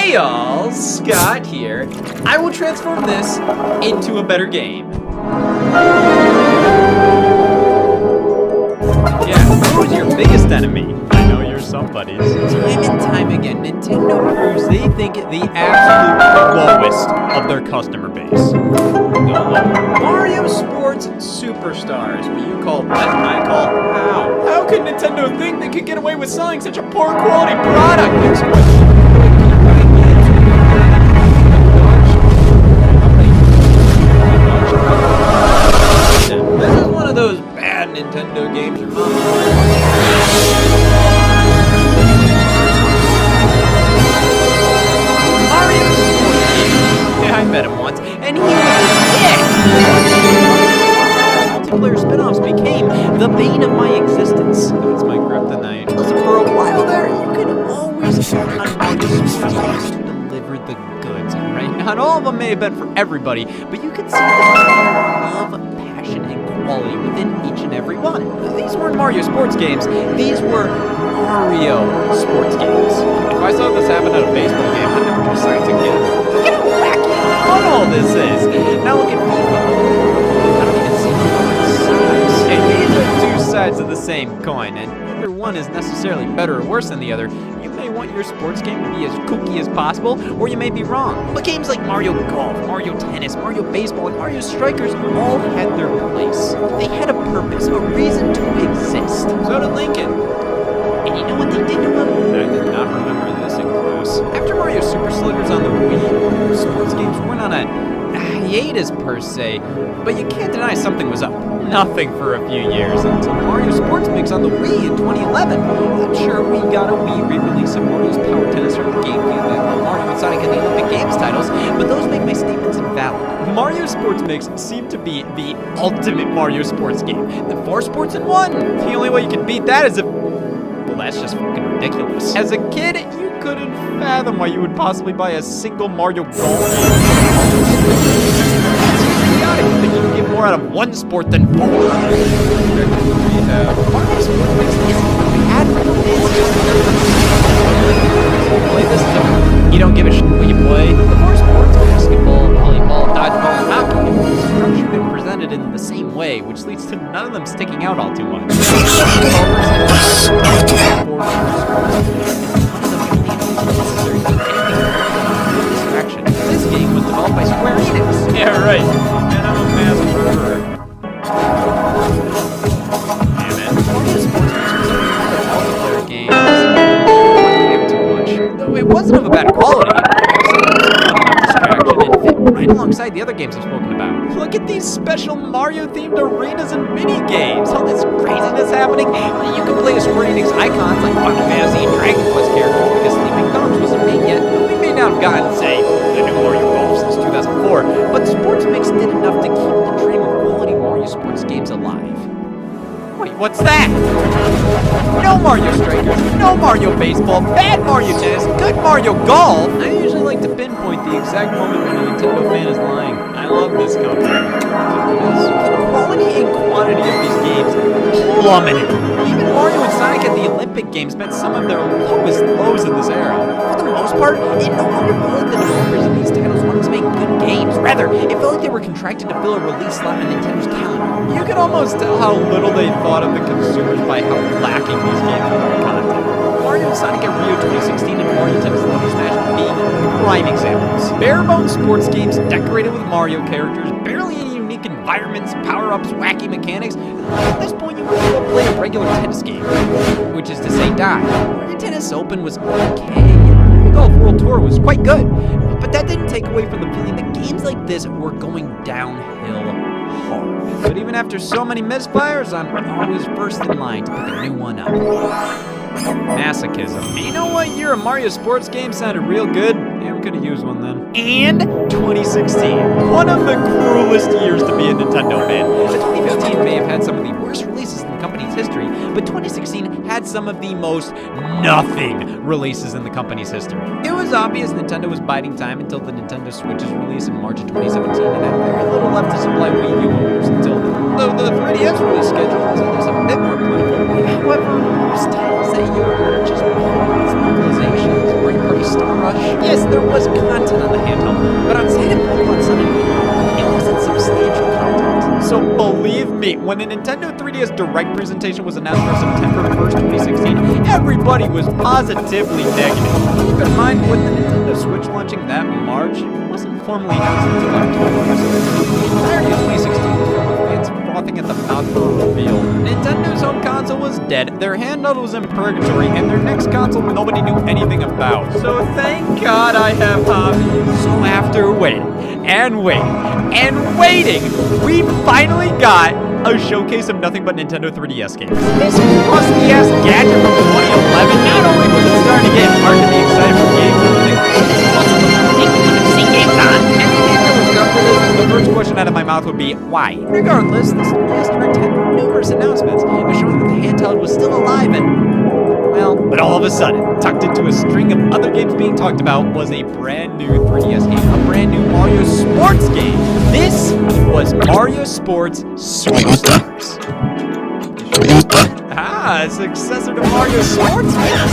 Hey y'all, Scott here. I will transform this into a better game. Yeah, who's your biggest enemy? I know you're somebody's. Time and time again, Nintendo proves they think the absolute lowest of their customer base. Mario Sports Superstars, what you call that, I call how. How could Nintendo think they could get away with selling such a poor quality product? This is one of those bad Nintendo games your mom. Mario Sports game. Yeah, I met him once, and he was multiplayer spin-offs became the bane of my existence. That's my kryptonite. Listen, for a while there, you could always count on Mario Sports games to deliver the goods, right? Not all of them may have been for everybody, but you could see the love, passion, and quality within each and every one. These weren't Mario Sports games, these were Mario Sports games. If I saw this happen at a baseball game, I'd never do science again. Look at how wacky and fun all this is. Now look at FIFA. I don't even see the sides. And these are two sides of the same coin, and neither one is necessarily better or worse than the other. You may want your sports game to be as kooky as possible, or you may be wrong. But games like Mario Golf, Mario Tennis, Mario Baseball, and Mario Strikers all had their place. They had a purpose, a reason to exist. So did Lincoln. And you know what they did to him? I did not remember this in class. After Mario Super Sluggers on the Wii, sports games weren't on a hiatus per se, but you can't deny something was up. Nothing for a few years until Mario Sports Mix on the Wii in 2011. I'm sure we got a Wii re-release of Mario's Power Tennis or GameCube and Mario and Sonic and the Olympic Games titles, but those make my statements invalid. Mario Sports Mix seemed to be the ultimate Mario Sports game. The 4 sports in 1. The only way you can beat that is if... well, that's just fucking ridiculous. As a kid, you couldn't fathom why you would possibly buy a single Mario Golf game. But you can get more out of 1 sport than 4. Mario Sports Mix isn't bad for the play this, you don't give a shit what you play. The 4 sports, basketball, volleyball, dodgeball, and hockey, are structured and presented in the same way, which leads to none of them sticking out all too much. This game was developed by Square Enix. Yeah, right. And I'm a mass murderer. Yeah, man. Mario Sports Mix was a multiplayer game. I didn't too much. Though it wasn't of a bad quality. Distraction and fit right alongside the other games I've spoken about. Look at these special Mario-themed arenas and mini-games. All this craziness happening. You can play as Square Enix icons like Final Fantasy and Dragon Quest characters because Sleeping Dogs wasn't made yet. We may not have gotten, say, the new Mario Golf since 2004, but Sports Mix did enough to keep the dream of quality Mario Sports games alive. Wait, what's that? No Mario Strikers, no Mario Baseball, bad Mario Tennis, good Mario Golf! I usually like to pinpoint the exact moment when a Nintendo fan is lying. I love this company. The quality and quantity of these games plummeted. Even Mario and Sonic at the Olympic Games met some of their lowest lows in this era. For the most part, it no longer felt like the developers of these titles wanted to make good games. Rather, it felt like they were contracted to fill a release slot on Nintendo's calendar. You can almost tell how little they thought of the consumers by how lacking these games were in content. Mario and Sonic at Rio 2016 and Mario Tennis Lucky Smash being prime examples. Bare-bones sports games decorated with Mario characters, barely any unique environments, power-ups, wacky mechanics. At this point, you might as well play a regular tennis game, which is to say die. Mario Tennis Open was okay, and Mario Golf World Tour was quite good, but that didn't take away from the feeling that games like this were going downhill hard. But even after so many misfires, I'm always first in line to pick a new one up. Masochism. You know what year a Mario Sports game sounded real good? Yeah, we could have used one then. And 2016. One of the cruelest years to be a Nintendo fan. The 2015 may have had some of the worst releases in the company's history, but 2016 had some of the most nothing releases in the company's history. It was obvious Nintendo was biding time until the Nintendo Switch's release in March of 2017 and had very little left to supply Wii U owners until the 3DS release schedule was at least a bit more plentiful. However, most titles that year just localizations, Mario Party Star Rush. Yes, there was content on the handheld, but outside of Pokemon Sun and Moon, it wasn't substantial content. So believe me, when the Nintendo 3DS Direct presentation was announced for September 1st, 2016, everybody was positively negative. Keep in mind, with the Nintendo Switch launching that March, it wasn't formally announced until October. So the entirety of 2016 was filled with fans frothing at the mouth for a reveal. Nintendo's home console was dead, their handheld was in purgatory, and their next console nobody knew anything about. So thank God I have hobbies. So after waiting, and waiting, we finally got a showcase of nothing but Nintendo 3DS games. This rusty-ass gadget from 2011, not only was it starting to get hard to be excited for games and everything, it couldn't even see games on. And the first question out of my mouth would be, why? Regardless, this 3DS Direct had numerous announcements showing that the handheld was still alive and, well, but all of a sudden, tucked into a string of other games being talked about was a brand new 3DS game, a brand new Mario Sports game. This was Mario Sports Superstars. A successor to Mario Sports? Yes!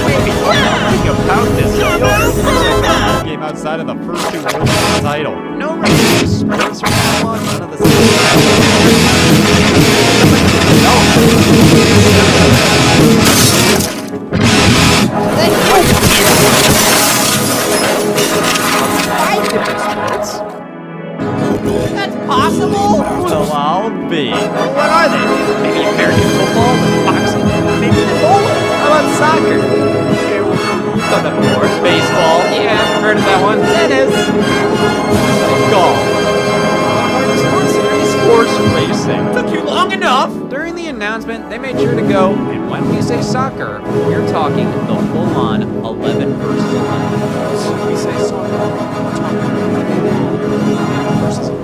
Wait, before talking about this, the only game outside of the first two worlds of the title. No release, space, or catalog, none of the same. That's possible? Well, I'll be. What are they? Maybe American football, boxing, maybe bowling. How about soccer? Okay, well, done that before. Baseball, yeah, heard of that one. Tennis. Golf. Sports series, horse racing. Took you long enough. During the announcement, they made sure to go, and when we say soccer, we're talking the full-on 11 versus 11. So we say soccer, we're talking 11 versus 11.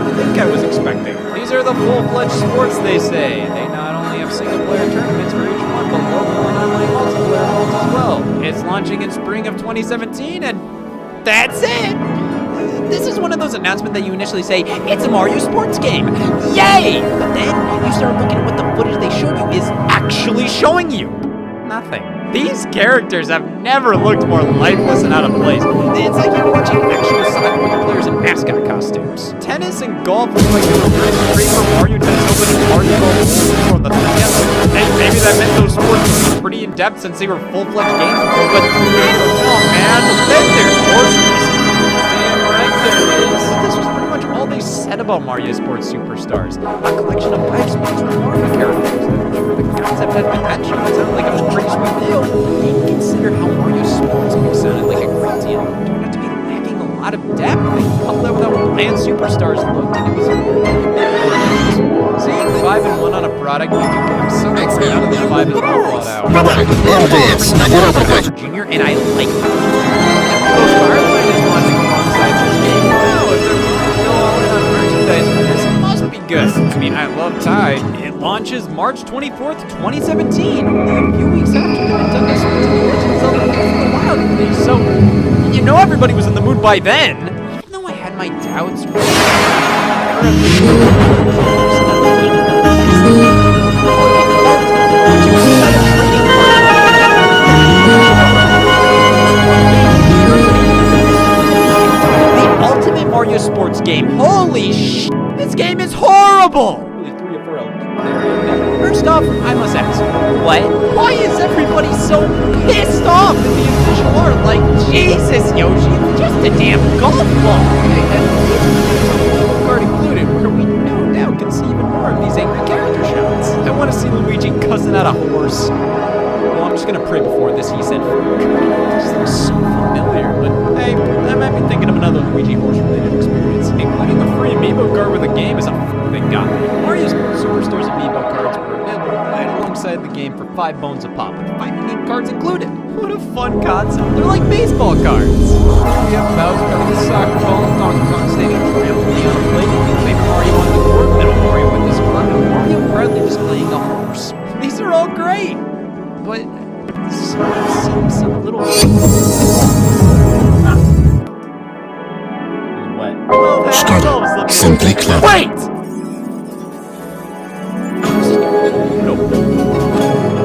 I think I was expecting. These are the full-fledged sports, they say. They not only have single-player tournaments for each one, but local and online multiplayer modes as well. It's launching in spring of 2017, and that's it! This is one of those announcements that you initially say, it's a Mario Sports game! Yay! But then, you start looking at what the footage they showed you is actually showing you. Nothing. These characters have never looked more lifeless and out of place. It's like you're watching actual soccer with players in mascot costumes. Tennis and golf look like they were really great for Mario Tennis opening Mario Golf from the 3DS. Maybe that meant those sports were pretty in-depth since they were full-fledged games before, but I don't know, man. Then there's horse racing. Damn right there is. This was pretty much all they said about Mario Sports Superstars. A collection of 5 sports with Mario characters. I'm sure the concept had potential. It sounded like a pretty sweet deal. When you consider how Mario Sports sounded like a great deal, it turned out to be lacking a lot of depth. They coupled that with how bland Superstars looked, and it was seeing 5 and 1 on a product made you become so excited out of the 5 is well thought out. Junior, and I like that. Those Fireline is launching alongside this game. Wow, if they're no all-in on merchandise for this, it must be good. I mean, I love Tide. It launches March 24th, 2017, only a few weeks after the Nintendo Switch and the Legend of Zelda Breath of the Wild release. So, you know everybody was in the mood by then. Even though I had my doubts. Mario Sports game. Holy sh! This game is horrible! Really 3 or 4 there. First off, I must ask, what? Why is everybody so pissed off at the official art? Like, Jesus, Yoshi, it's just a damn golf ball. And the card included, where we no doubt can see even more of these angry character shots. I want to see Luigi cussing at a horse. Well, I'm just gonna pray before this, he said. This looks so familiar, but hey, I might be thinking of another Luigi horse-related experience, including a free Amiibo card with a game as a thing got. Mario Superstars Amiibo cards were available right alongside the game for 5 bones a pop, with 5 unique cards included. What a fun concept. They're like baseball cards. We have Bowser with the soccer ball, Donkey Kong Stadium Trampoline on the plate, Paper Mario on the court, Metal Mario with this club, and Mario proudly just playing a horse. These are all great, but something seems a little... What? Well, Scott, simply clever. Wait! No.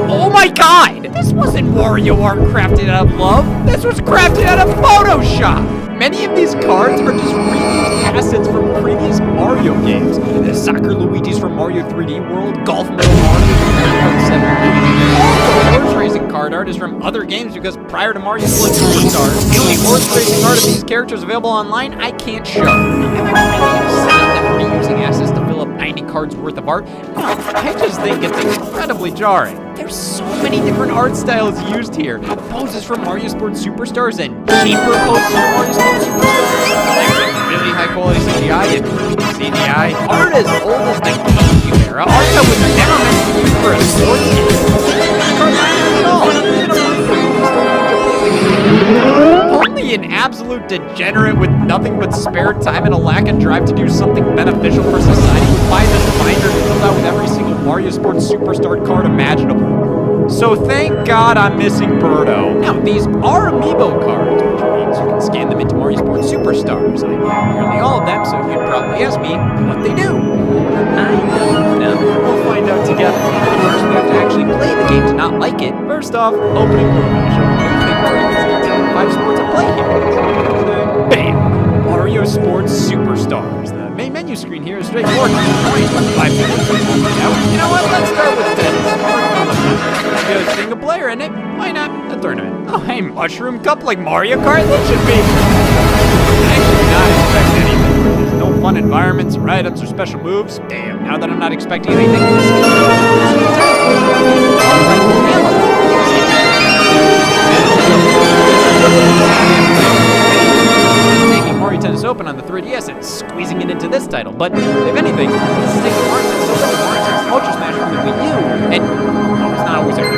Oh my god! This wasn't Wario art crafted out of love. This was crafted out of Photoshop. Many of these cards are just reused assets from previous Mario games. The Soccer Luigi's from Mario 3D World, Golf Metal Mario from Mario 7. The horse racing card art is from other games because prior to Mario Split Superstars, the only horse racing art of these characters available online I can't show. Am I really upset that we're reusing assets to fill up 90 cards worth of art? No, I just think it's incredibly jarring. There's so many different art styles used here. Poses from Mario Sports Superstars and cheaper poses from Mario Sports Superstars. Really high quality CGI and CGI. Art as old as the GameCube era. Art that was never meant to be used for a sports game. Only an absolute degenerate with nothing but spare time and a lack of drive to do something beneficial for society would buy this binder filled out with every single Mario Sports Superstar card imaginable. So thank God I'm missing Birdo. Now, these are Amiibo cards, which means you can scan them into Mario Sports Superstars. I have nearly all of them, so you'd probably ask me what they do. I don't know. We'll find out together. First, we have to actually play the game to not like it. First off, opening movie. Five sports at play here. Bam! Mario Sports Superstars. The main menu screen here is straightforward. You know what? Let's start with tennis. Good single player in it. Why not a tournament? Oh, hey, Mushroom Cup like Mario Kart? That should be. I should not expect anything. There's no fun environments or items or special moves. Damn, now that I'm not expecting anything, this is taking Mario Tennis Open on the 3DS and squeezing it into this title. But if anything, this is taking Mario Tennis Open and Mario Tennis Ultra Smash from the Wii U, and it's not always a good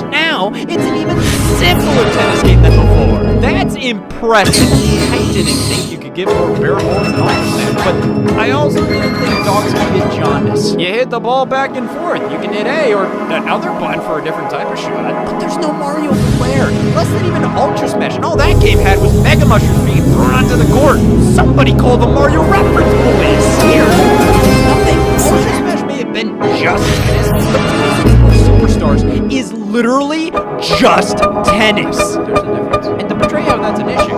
now, it's an even simpler tennis game than before. That's impressive. I didn't think you could give more barrel balls and Ultra Smash, but I also didn't think dogs could get jaundice. You hit the ball back and forth. You can hit A or another button for a different type of shot. But there's no Mario Flare, less than even Ultra Smash, and all that game had was Mega Mushrooms being thrown onto the court. Somebody call the Mario Reference Police. Here, nothing. Ultra Smash may have been just tennis, but Superstars is literally just tennis. There's a difference. And to portray how that's an issue.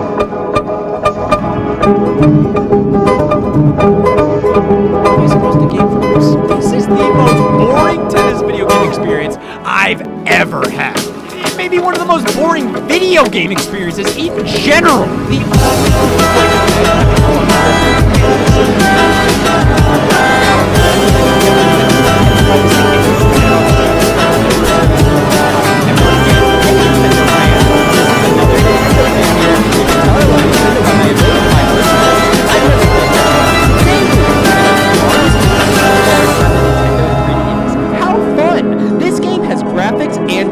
What am I supposed to gain from this? This is the most boring tennis video game experience I've ever had. It may be one of the most boring video game experiences in general.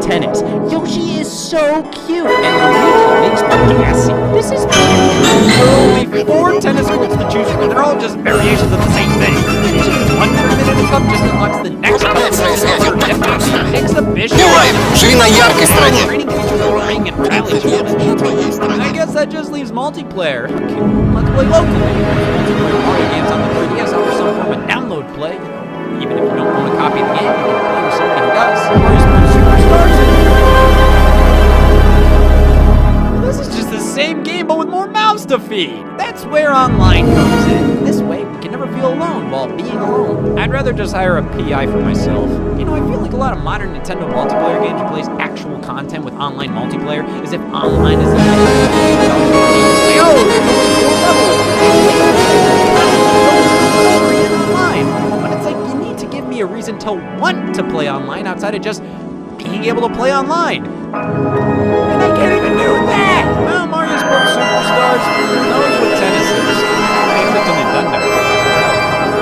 Tennis. Yoshi is so cute, and Luigi makes me gassy. This is cute. There are only 4 tennis courts to choose from, and they're all just variations of the same thing. Choosing one tournament in the cup just unlocks the next exhibition. Жили на яркой стороне. I guess that just leaves multiplayer. Let's play locally. Multiplayer Mario games on the 3DS offer some form of download play. Even if you don't want to copy the game, you can play with somebody who does. Mario Sports Superstars. This is just the same game, but with more mouths to feed. That's where online comes in. This way, we can never feel alone while being alone. I'd rather just hire a PI for myself. You know, I feel like a lot of modern Nintendo multiplayer games replace actual content with online multiplayer, as if online is a reason to want to play online outside of just being able to play online. And I can't even do that! Well, Mario Sports Superstars knows what tennis is. Named it to Nintendo.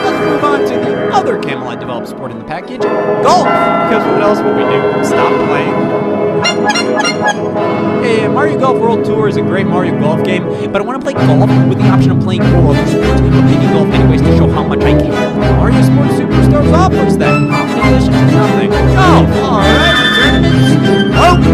Let's move on to the other Camelot developed sport in the package, golf! Because what else would we do? Stop playing? Hey, Mario Golf World Tour is a great Mario Golf game, but I want to play golf with the option of playing 4 other sports, but picking golf anyways to show how much I care. Mario Sports Superstars offers that, in addition to nothing. Oh, alright, tournaments,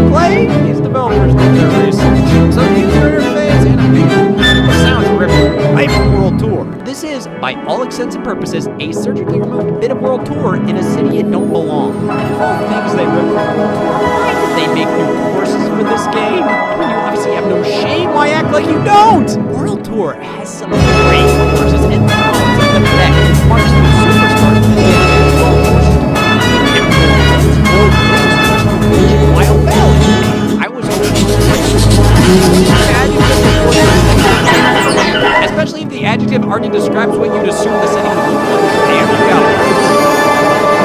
play. These developers do their research. So the user interface and sounds ripping. Lifeless World Tour. This is, by all intents and purposes, a surgically removed bit of World Tour in a city it don't belong. Of all things they ripped from World Tour, why did they make new courses for this game? When you obviously have no shame, why act like you don't? World Tour has some great courses and thousands of them that marks the superstars who play 12 courses to Wild Valley. I was especially if the adjective already describes what you'd assume the setting would look like. There we go.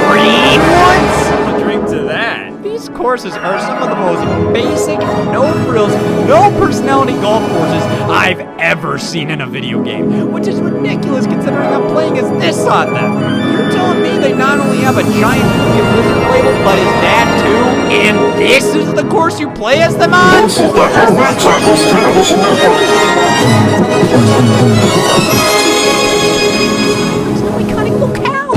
Green ones? I'll drink to that. These courses are some of the most basic, no frills, no personality golf courses I've ever seen in a video game, which is ridiculous considering I'm playing as this on them. You're telling me they not only have a giant Blizzard label, but is that too? And this is the course you play as them on? This is the Canal television network. There's no iconic locale.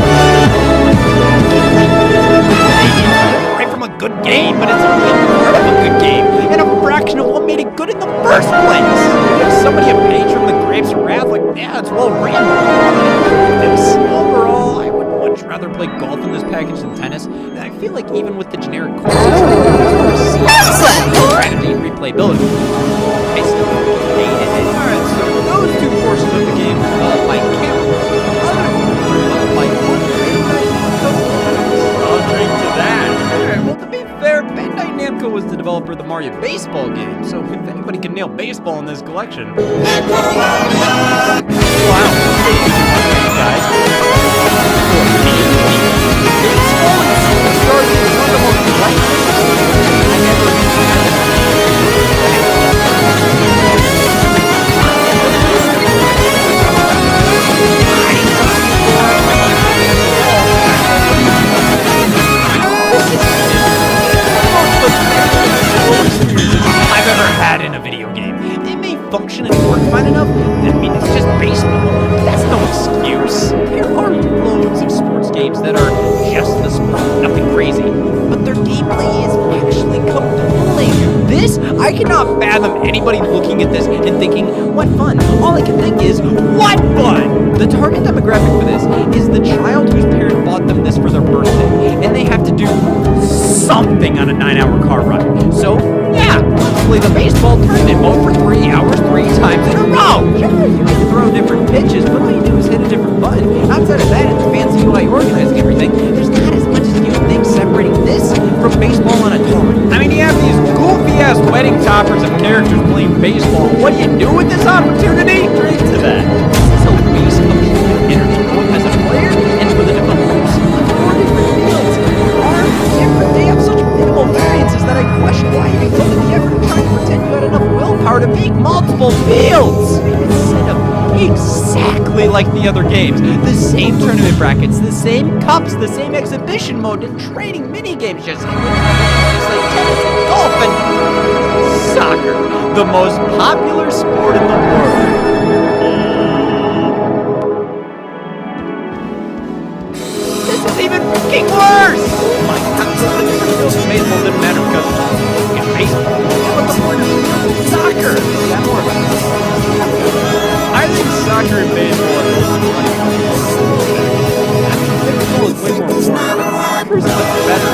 Right from a good game, but it's only part of a good game, and a fraction of what made it good in the first place. If somebody a page from the Grapes of Wrath, like, yeah, it's well written. This overall, I would much rather play golf in this package than tennis. And I feel like even with the generic courses, strategy and replayability, I still hated it. Alright, so those 2 portions of the game by Canal. I'll drink to that. Alright, well, to be fair, Bandai Namco was the developer of the Mario Baseball game, so if anybody can nail baseball in this collection. Wow. Guys. Baseball and Superstars is one of the most lifeless I've ever seen. I've ever had in a video game. It may function and work fine enough. I mean, it's just baseball. But that's no excuse. There are loads of sports games that are just the sport, nothing crazy. But their gameplay is actually compelling. This, I cannot fathom anybody looking at this and thinking, what fun. All I can think is, what fun? The target demographic for this is the child whose parent bought them this for their birthday, and they have to do something on a 9-hour car ride. So, yeah, let's play the baseball tournament mode for 3 hours, 3 times in a row. Sure, you can throw different pitches, but all you do is hit a different button. Outside of that, it's fancy UI organizing everything. There's not as much as you would think separating this from baseball on a tour. I mean, you have these goofy-ass wedding toppers of characters playing baseball. What do you do with this opportunity? Drink to that. This is a waste of human energy, both as a player and for the developers. 4 different fields are different. They have such minimal variances that I question why you go to the effort of trying to pretend you had enough willpower to make multiple fields. Instead of exactly like the other games, the same tournament brackets, the same cups, the same exhibition mode, and training mini games, just like tennis and golf and soccer, the most popular sport in the world. This is even freaking worse! Oh my god, the different fields of baseball didn't matter because it's baseball. But the point of soccer! That more about it. I think soccer and baseball are both baseball is way more important. Soccer's much better.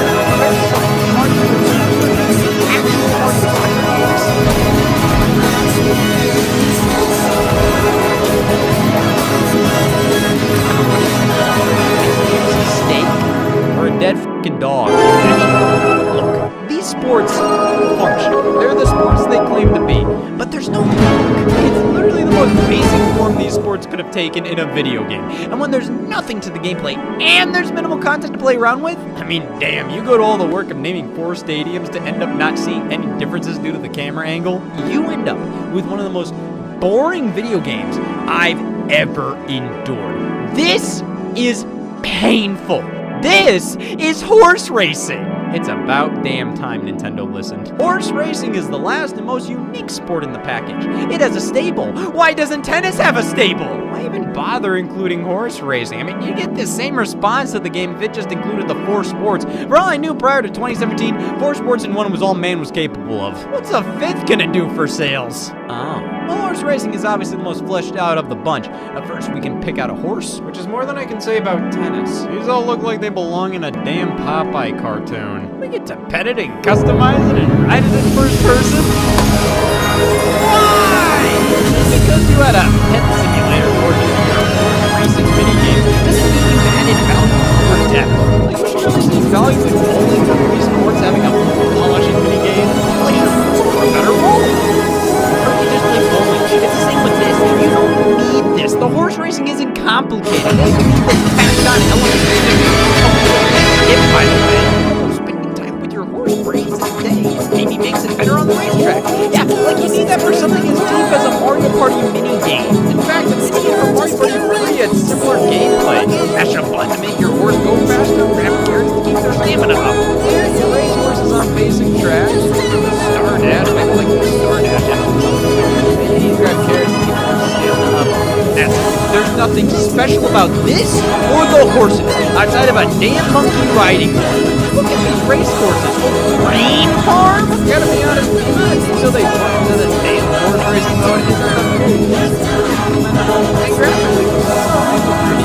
Steak or a dead fucking dog. Look, these sports function. They're the sports they claim to be, but there's no hook. It's literally the most basic form these sports could have taken in a video game. And when there's nothing to the gameplay and there's minimal content to play around with, I mean, damn, you go to all the work of naming 4 stadiums to end up not seeing any differences due to the camera angle, you end up with one of the most boring video games I've ever endured. This is painful. This is horse racing. It's about damn time Nintendo listened. Horse racing is the last and most unique sport in the package. It has a stable. Why doesn't tennis have a stable? Why even bother including horse racing? I mean, you get the same response to the game if it just included the 4 sports. For all I knew prior to 2017, 4 sports in one was all man was capable of. What's a 5th gonna do for sales? Oh. Well, horse racing is obviously the most fleshed out of the bunch. First, we can pick out a horse, which is more than I can say about tennis. These all look like they belong in a damn Popeye cartoon. We get to pet it and customize it and ride it in first person? Why? Because you had a pet simulator or just horse racing minigame doesn't mean you added value or depth. Like, would you really see value in bowling for 3 sports having a polishing minigame? Like, a better bowling. Just play bowling. It's the same with this. You don't need this. The horse racing isn't complicated. They don't need the tacked on elements. If, by the way, spending time with your horse brains a day maybe makes it better on the racetrack. Yeah, like you need that for something as deep as a Mario Party mini game. In fact, if you need a Mario Party free, it's similar gameplay. Mash a button to make your horse go faster, grab carrots to keep their stamina up. Yeah, you race horses on basic tracks. Star Dash, I like the Star Dash. You grab carrots to keep their stamina up. That's it. There's nothing special about this or the horses outside of a damn monkey riding one. Look at these race courses. Brain farm? Gotta be honest, until they turn into the damn horse racing mode, it's and graphically, so pretty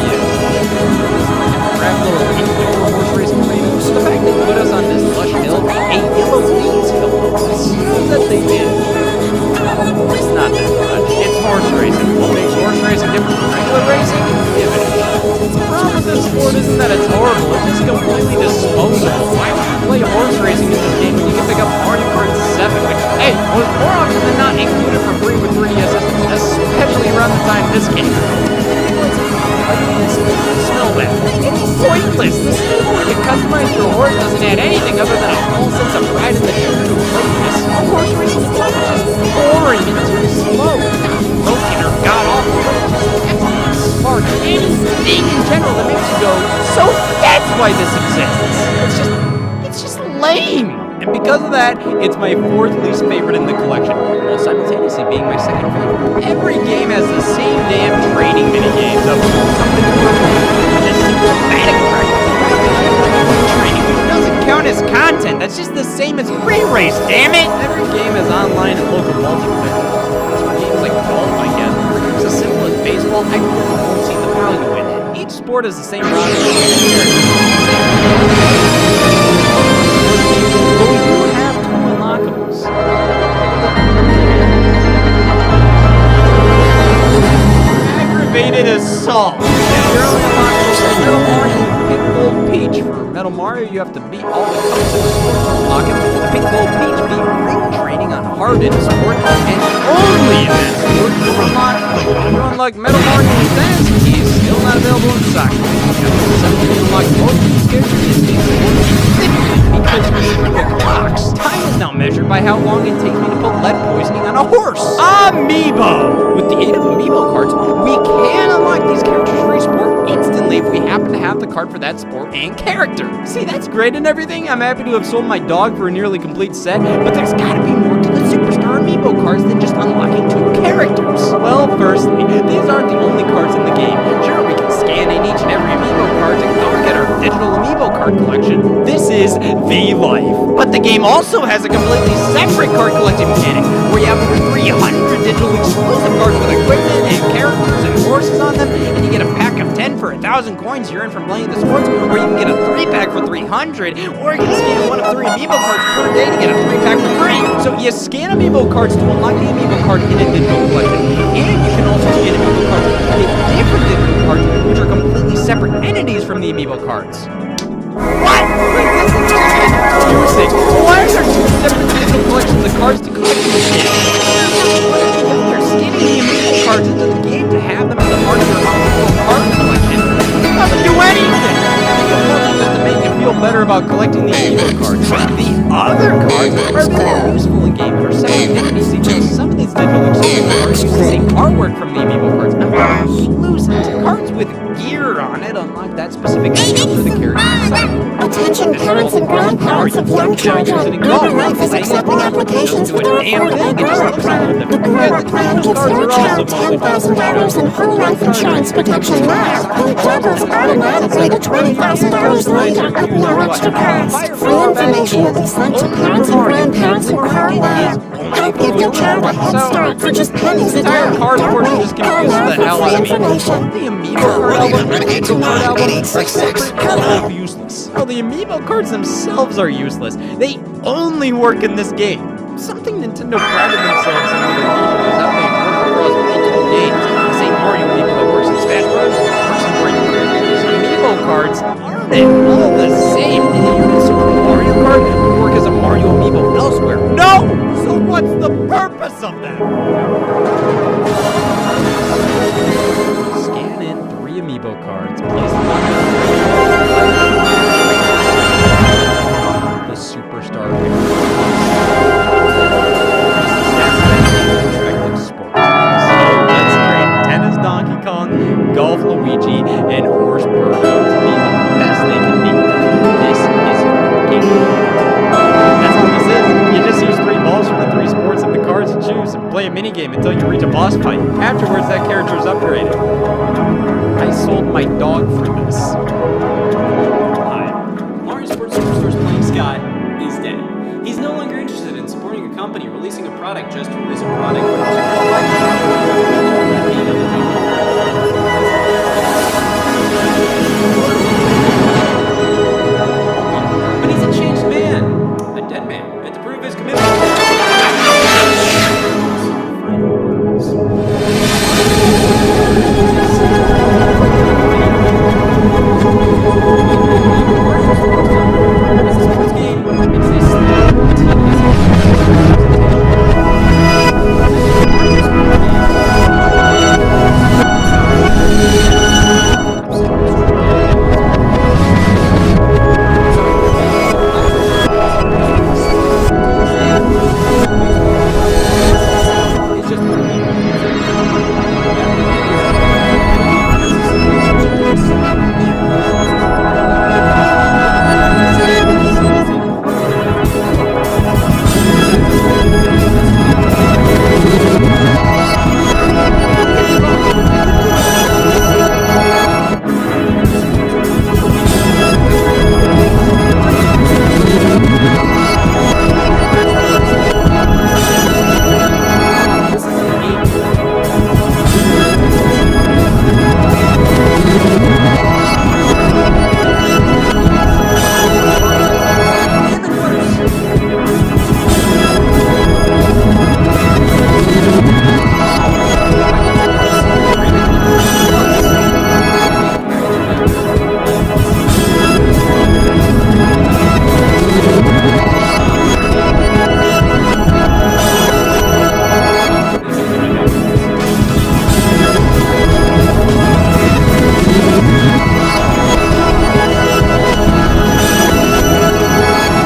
little indoor horse racing arena. The fact they put us on this lush hill, a yellow leaves hill, that they did. It's not that much. It's horse racing. What makes horse racing different from regular racing? Give it a shot. The problem with this sport isn't that it's horrible, it's just completely disposable. Why would you play horse racing in this game when you can pick up Mario Kart 7, which, hey, was more often than not included for free with 3DS systems, especially around the time this came out. Smell that. It's pointless. The stable where you customize your horse doesn't add anything other than a false sense of pride in the shoe to playfulness. Horse racing is just boring and too slow. Broken or god awful. Spark anything in general that makes you go, so that's why this exists. It's just lame. And because of that, it's my 4th least favorite in the collection, while simultaneously being my 2nd favorite. Every game has the same damn trading minigames of something to just systematic trading. It doesn't count as content. That's just the same as free race, damn it! Every game has online and local multiplayer. That's for games like golf, I guess. For games as simple as baseball, I really don't see the value in it. Each sport has the same roster. But we do have 2 unlockables. Aggravated assault. You're only unlockable for Metal Mario. Pick Gold Peach. For Metal Mario, you have to beat all the cups in the sport to unlock it. To pick Gold Peach, beat ring training on hardened sport, and only in that sport you unlock Metal Mario and Dance Keys. Still not available in Soccer. You unlock both these characters in these sports. Because specific clocks. Time is now measured by how long it takes me to put lead poisoning on a horse. Amiibo! With the aid of Amiibo cards, we can unlock these characters for each sport instantly if we happen to have the card for that sport and character. See, that's great and everything. I'm happy to have sold my dog for a nearly complete set, but there's gotta be more to the Superstar Amiibo cards than just unlocking 2 characters. Well, firstly, these aren't the only cards in the game. Sure, we can scan in each and every Amiibo card to go get our digital Amiibo card collection. This is the life. But the game also has a completely separate card collecting mechanic, where you have over 300 digital exclusive cards with equipment and characters and horses on them, and you get a pack of 10 for 1,000 coins you earn from playing the sports, or you can get a 3-pack for 300, or you can scan one of 3 Amiibo cards per day to get a 3-pack for free. So you scan Amiibo cards to unlock the Amiibo card in a digital collection, and you can also scan Amiibo cards with different digital cards, which are completely separate entities from the Amiibo cards. What? Like, this is just confusing. Why are there 2 separate digital collections of cards to collect in this game? What if they're scanning the Amiibo cards into the game to have them as a part of your Amiibo card collection? It doesn't do anything! Just to make you feel better about collecting the Amiibo cards. The other cards are very useful in games where separate entities because some of these digital exclusive cards use the same artwork from the Amiibo cards. Exclusive cards with gear on it unlock that specific skill for the character's side. Attention parents and grandparents of young children. Mobile Life is accepting applications for their affordable grow-up plan. The grow-up plan gives your child $10,000 in whole life insurance protection now and doubles automatically to $20,000 later at no extra cost. Free information will be sent to parents and grandparents who call now. Help give your child a head start for just pennies a day. Cardboard Don't wait. just Call confused now the for hell free out of me. information. The Amiibo card album and the card album are separate card useless. Well, the Amiibo cards themselves are useless. They only work in this game. Something Nintendo prided themselves on with Amiibo is how they work across multiple games. The same Mario Amiibo that works in Smash Bros. Works in Mario Kart. Amiibo cards aren't at all the same. Did you use a Super Mario card to work as a Mario Amiibo elsewhere? No! So what's the purpose of that? Scan in 3 Amiibo cards, place them on the Superstar respective sports. So let's trade tennis Donkey Kong, golf Luigi, and horse Birdo to be the best they can be. This is game. That's all this is. You just use 3 balls from the 3 sports and the cards you choose and play a minigame until you reach a boss fight. Afterwards, that character is upgraded. I sold my dog for this. Hi. Mario Sports Superstars Playing Sky is dead. He's no longer interested in supporting a company releasing a product just to release a product.